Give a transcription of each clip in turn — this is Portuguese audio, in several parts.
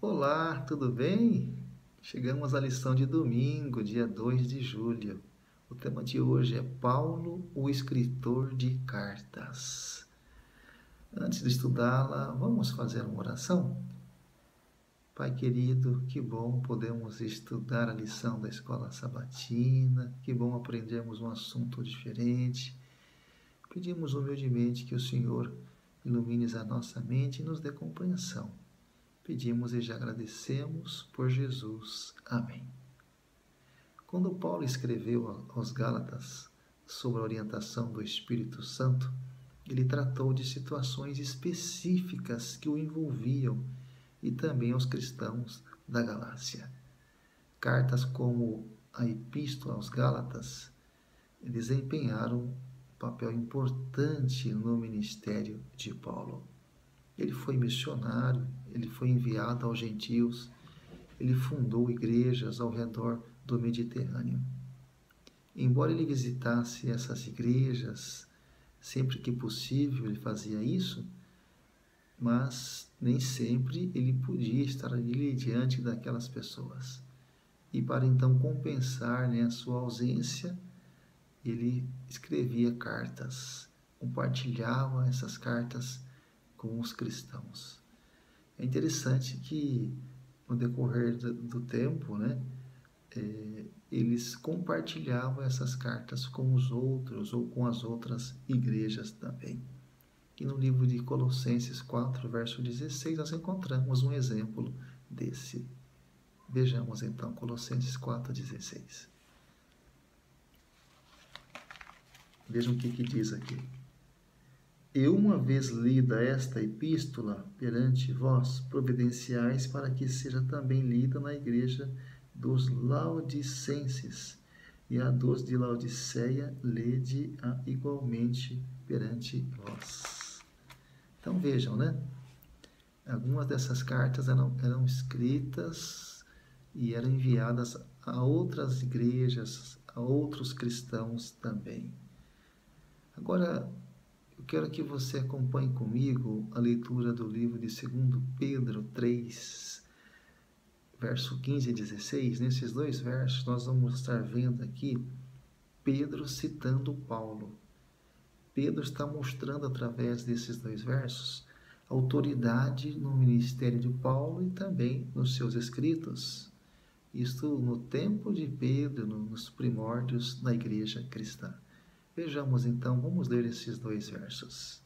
Olá, tudo bem? Chegamos à lição de domingo, dia 2 de julho. O tema de hoje é Paulo, o escritor de cartas. Antes de estudá-la, vamos fazer uma oração? Pai querido, que bom podemos estudar a lição da escola sabatina, que bom aprendermos um assunto diferente. Pedimos humildemente que o Senhor ilumine a nossa mente e nos dê compreensão. Pedimos e já agradecemos por Jesus. Amém. Quando Paulo escreveu aos Gálatas sobre a orientação do Espírito Santo, ele tratou de situações específicas que o envolviam e também aos cristãos da Galácia. Cartas como a Epístola aos Gálatas desempenharam um papel importante no ministério de Paulo. Ele foi missionário, ele foi enviado aos gentios, ele fundou igrejas ao redor do Mediterrâneo. Embora ele visitasse essas igrejas, sempre que possível ele fazia isso, mas nem sempre ele podia estar ali diante daquelas pessoas. E para então compensar a sua ausência, ele escrevia cartas, compartilhava essas cartas com os cristãos. É interessante que no decorrer do tempo, eles compartilhavam essas cartas com os outros ou com as outras igrejas também. E no livro de Colossenses 4, verso 16, nós encontramos um exemplo desse. Vejamos então Colossenses 4, 16. Vejam o que diz aqui. Eu, uma vez lida esta epístola perante vós, providenciais para que seja também lida na igreja dos Laodicenses, e a dos de Laodiceia lede-a igualmente perante vós. Então vejam, algumas dessas cartas eram escritas e eram enviadas a outras igrejas, a outros cristãos também. Agora, eu quero que você acompanhe comigo a leitura do livro de 2 Pedro 3, verso 15 e 16. Nesses dois versos, nós vamos estar vendo aqui Pedro citando Paulo. Pedro está mostrando, através desses dois versos, autoridade no ministério de Paulo e também nos seus escritos. Isto no tempo de Pedro, nos primórdios da igreja cristã. Vejamos então, vamos ler esses dois versos.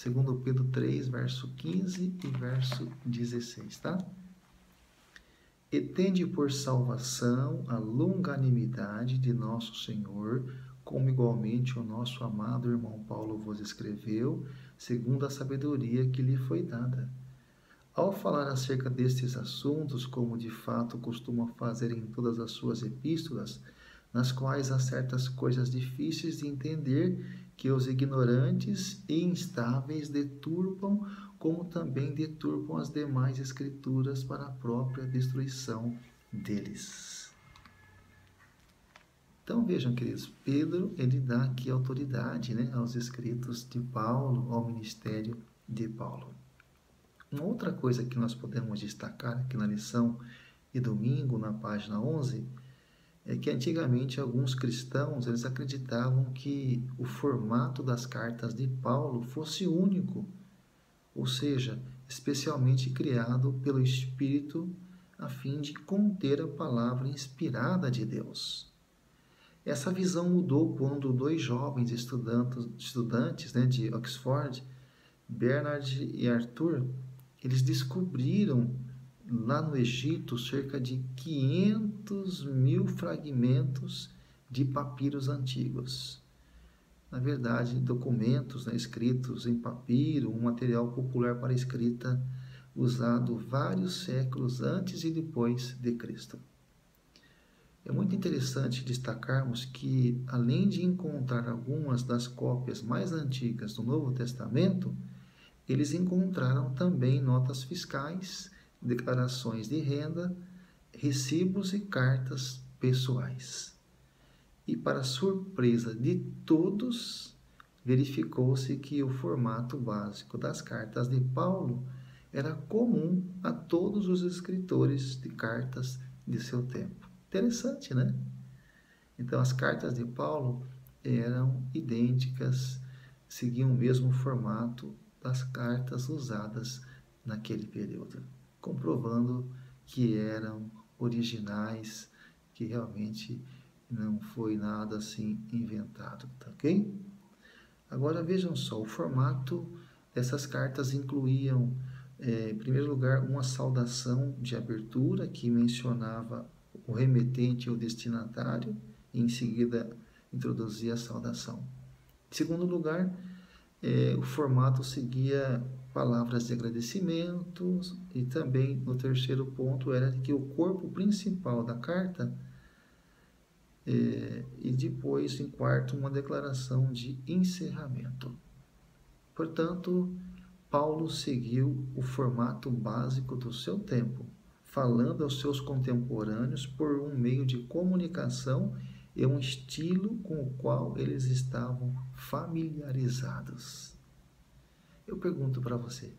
2 Pedro 3, verso 15 e verso 16, tá? E tende por salvação a longanimidade de nosso Senhor, como igualmente o nosso amado irmão Paulo vos escreveu, segundo a sabedoria que lhe foi dada. Ao falar acerca destes assuntos, como de fato costuma fazer em todas as suas epístolas, nas quais há certas coisas difíceis de entender que os ignorantes e instáveis deturpam, como também deturpam as demais escrituras para a própria destruição deles. Então vejam, queridos, Pedro ele dá aqui autoridade aos escritos de Paulo, ao ministério de Paulo. Uma outra coisa que nós podemos destacar aqui na lição de domingo, na página 11, é que antigamente alguns cristãos eles acreditavam que o formato das cartas de Paulo fosse único, ou seja, especialmente criado pelo Espírito a fim de conter a palavra inspirada de Deus. Essa visão mudou quando dois jovens estudantes de Oxford, Bernard e Arthur, eles descobriram lá no Egito cerca de 500.000 fragmentos de papiros antigos. Na verdade, documentos escritos em papiro, um material popular para escrita usado vários séculos antes e depois de Cristo. É muito interessante destacarmos que, além de encontrar algumas das cópias mais antigas do Novo Testamento, eles encontraram também notas fiscais, declarações de renda, recibos e cartas pessoais. E, para surpresa de todos, verificou-se que o formato básico das cartas de Paulo era comum a todos os escritores de cartas de seu tempo. Interessante, né? Então, as cartas de Paulo eram idênticas, seguiam o mesmo formato das cartas usadas naquele período, comprovando que eram originais, que realmente não foi nada assim inventado, tá ok? Agora vejam só, o formato dessas cartas incluíam, em primeiro lugar, uma saudação de abertura que mencionava o remetente ou destinatário, e em seguida introduzia a saudação. Em segundo lugar, o formato seguia palavras de agradecimento e também no terceiro ponto era que o corpo principal da carta e depois, em quarto, uma declaração de encerramento. Portanto, Paulo seguiu o formato básico do seu tempo, falando aos seus contemporâneos por um meio de comunicação e um estilo com o qual eles estavam familiarizados. Eu pergunto para você,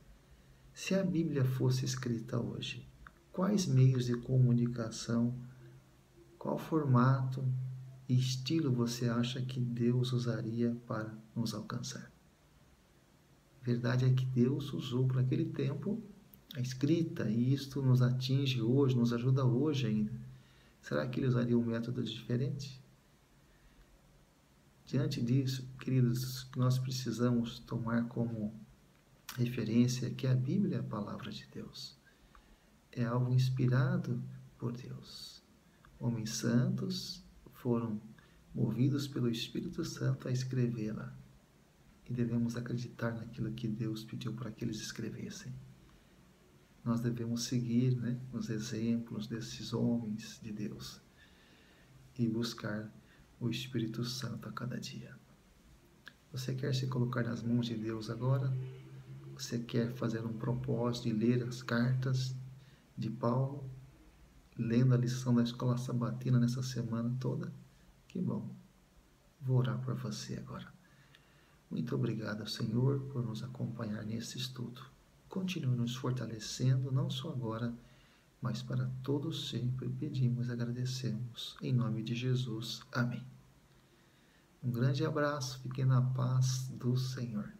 se a Bíblia fosse escrita hoje, quais meios de comunicação, qual formato e estilo você acha que Deus usaria para nos alcançar? A verdade é que Deus usou para aquele tempo a escrita e isto nos atinge hoje, nos ajuda hoje ainda. Será que ele usaria um método diferente? Diante disso, queridos, nós precisamos tomar como referência que a Bíblia é a palavra de Deus. É algo inspirado por Deus. Homens santos foram movidos pelo Espírito Santo a escrevê-la. E devemos acreditar naquilo que Deus pediu para que eles escrevessem. Nós devemos seguir, os exemplos desses homens de Deus e buscar o Espírito Santo a cada dia. Você quer se colocar nas mãos de Deus agora? Você quer fazer um propósito de ler as cartas de Paulo, lendo a lição da escola sabatina nessa semana toda? Que bom! Vou orar por você agora. Muito obrigado, Senhor, por nos acompanhar nesse estudo. Continue nos fortalecendo, não só agora, mas para todos sempre. Pedimos e agradecemos. Em nome de Jesus. Amém. Um grande abraço. Fiquem na paz do Senhor.